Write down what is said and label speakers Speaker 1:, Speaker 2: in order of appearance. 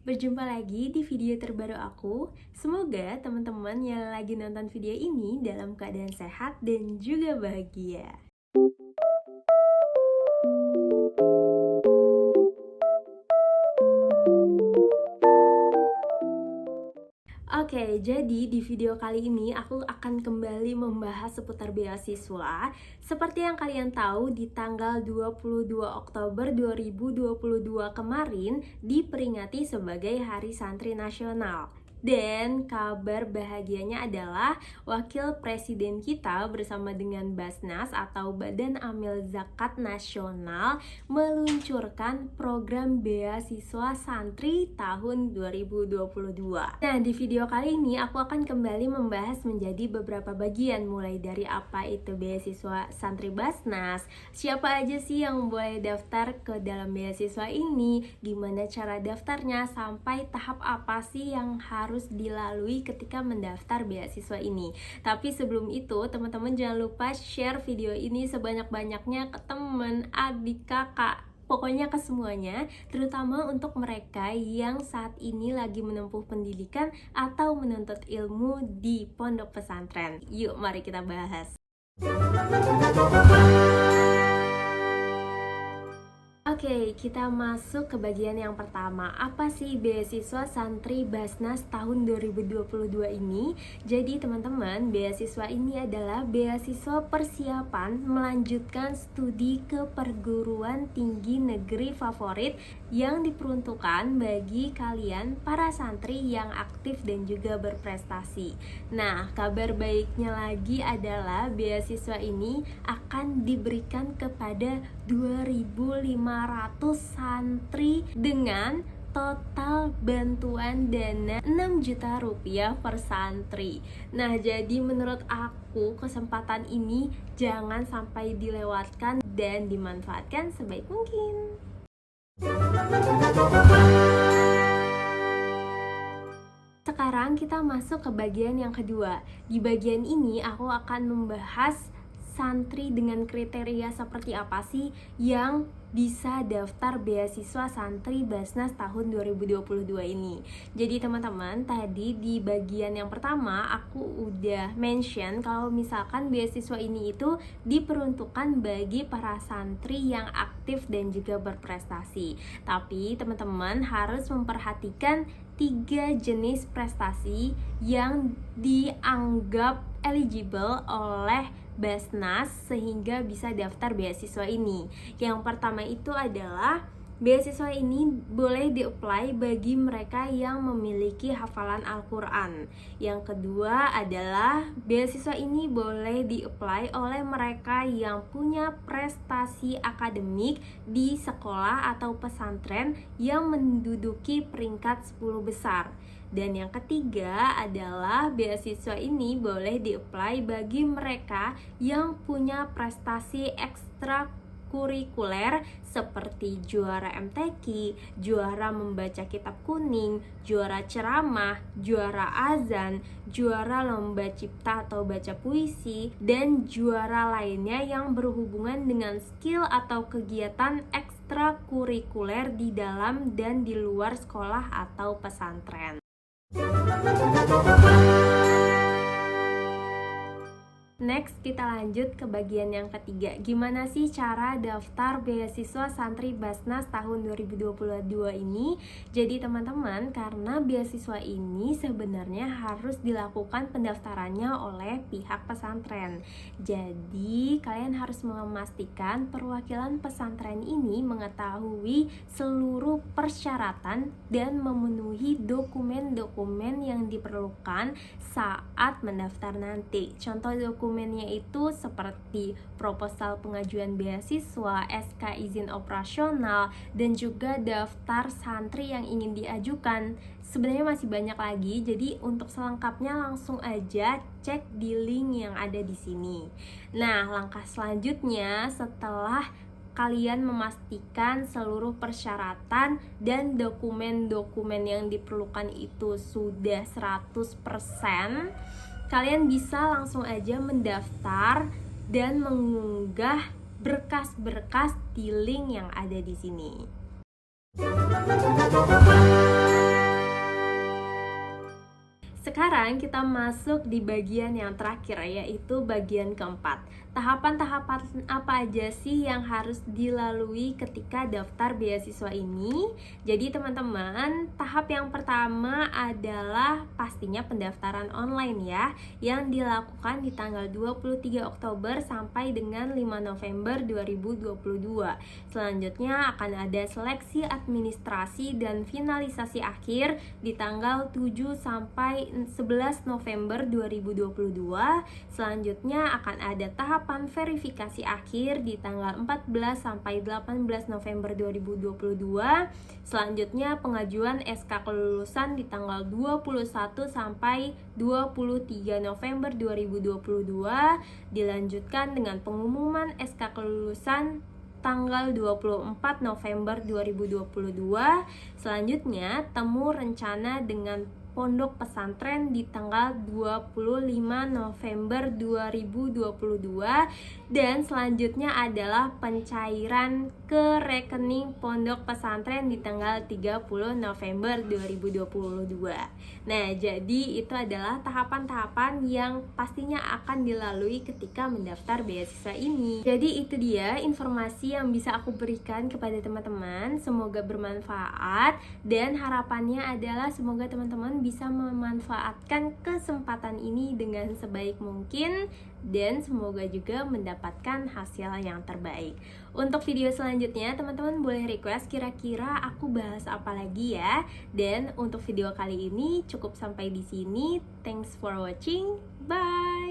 Speaker 1: Berjumpa lagi di video terbaru aku. Semoga teman-teman yang lagi nonton video ini dalam keadaan sehat dan juga bahagia. Oke, jadi di video kali ini aku akan kembali membahas seputar beasiswa. Seperti yang kalian tahu, di tanggal 22 Oktober 2022 kemarin diperingati sebagai Hari Santri Nasional. Dan kabar bahagianya adalah Wakil Presiden kita bersama dengan Basnas atau Badan Amil Zakat Nasional meluncurkan program beasiswa santri tahun 2022. Nah, di video kali ini aku akan kembali membahas menjadi beberapa bagian, mulai dari apa itu beasiswa santri Basnas, siapa aja sih yang boleh daftar ke dalam beasiswa ini, gimana cara daftarnya, sampai tahap apa sih yang harus dilalui ketika mendaftar beasiswa ini. Tapi sebelum itu, teman-teman jangan lupa share video ini sebanyak-banyaknya ke teman, adik, kakak, pokoknya ke semuanya, terutama untuk mereka yang saat ini lagi menempuh pendidikan atau menuntut ilmu di pondok pesantren. Yuk, mari kita bahas. Oke, kita masuk ke bagian yang pertama. Apa sih beasiswa santri Basnas tahun 2022 ini? Jadi teman-teman, beasiswa ini adalah beasiswa persiapan melanjutkan studi ke perguruan tinggi negeri favorit yang diperuntukkan bagi kalian para santri yang aktif dan juga berprestasi. Nah, kabar baiknya lagi adalah beasiswa ini akan diberikan kepada 2.500 santri dengan total bantuan dana 6 juta rupiah per santri. Nah, jadi menurut aku kesempatan ini jangan sampai dilewatkan dan dimanfaatkan sebaik mungkin. Sekarang kita masuk ke bagian yang kedua. Di bagian ini aku akan membahas santri dengan kriteria seperti apa sih yang bisa daftar beasiswa santri Basnas tahun 2022 ini. Jadi teman-teman, tadi di bagian yang pertama aku udah mention kalau misalkan beasiswa ini itu diperuntukkan bagi para santri yang aktif dan juga berprestasi. Tapi teman-teman harus memperhatikan 3 jenis prestasi yang dianggap eligible oleh Basnas sehingga bisa daftar beasiswa ini. Yang pertama itu adalah beasiswa ini boleh di-apply bagi mereka yang memiliki hafalan Al-Quran. Yang kedua adalah beasiswa ini boleh di-apply oleh mereka yang punya prestasi akademik di sekolah atau pesantren yang menduduki peringkat 10 besar. Dan yang ketiga adalah beasiswa ini boleh di-apply bagi mereka yang punya prestasi ekstrakurikuler seperti juara MTQ, juara membaca kitab kuning, juara ceramah, juara azan, juara lomba cipta atau baca puisi, dan juara lainnya yang berhubungan dengan skill atau kegiatan ekstrakurikuler di dalam dan di luar sekolah atau pesantren. Next, kita lanjut ke bagian yang ketiga. Gimana sih cara daftar beasiswa santri Basnas tahun 2022 ini? Jadi teman-teman, karena beasiswa ini sebenarnya harus dilakukan pendaftarannya oleh pihak pesantren. Jadi, kalian harus memastikan perwakilan pesantren ini mengetahui seluruh persyaratan dan memenuhi dokumen-dokumen yang diperlukan saat mendaftar nanti. Contoh dokumennya itu seperti proposal pengajuan beasiswa, SK izin operasional, dan juga daftar santri yang ingin diajukan. Sebenarnya masih banyak lagi, jadi untuk selengkapnya langsung aja cek di link yang ada di sini. Nah, langkah selanjutnya setelah kalian memastikan seluruh persyaratan dan dokumen-dokumen yang diperlukan itu sudah 100%, kalian bisa langsung aja mendaftar dan mengunggah berkas-berkas di link yang ada di sini. Sekarang kita masuk di bagian yang terakhir, yaitu bagian keempat. Tahapan-tahapan apa aja sih yang harus dilalui ketika daftar beasiswa ini? Jadi teman-teman, tahap yang pertama adalah pastinya pendaftaran online ya, yang dilakukan di tanggal 23 Oktober sampai dengan 5 November 2022. Selanjutnya akan ada seleksi administrasi dan finalisasi akhir di tanggal 7 sampai 11 November 2022. Selanjutnya akan ada tahapan verifikasi akhir di tanggal 14 sampai 18 November 2022. Selanjutnya pengajuan SK kelulusan di tanggal 21 sampai 23 November 2022. Dilanjutkan dengan pengumuman SK kelulusan tanggal 24 November 2022. Selanjutnya, temu rencana dengan pondok pesantren di tanggal 25 November 2022. Dan selanjutnya adalah pencairan ke rekening pondok pesantren di tanggal 30 November 2022. Nah, jadi itu adalah tahapan-tahapan yang pastinya akan dilalui ketika mendaftar beasiswa ini. Jadi itu dia informasi yang bisa aku berikan kepada teman-teman. Semoga bermanfaat dan harapannya adalah semoga teman-teman bisa memanfaatkan kesempatan ini dengan sebaik mungkin dan semoga juga mendapatkan hasil yang terbaik. Untuk video selanjutnya teman-teman boleh request kira-kira aku bahas apa lagi ya. Dan untuk video kali ini cukup sampai di sini. Thanks for watching. Bye.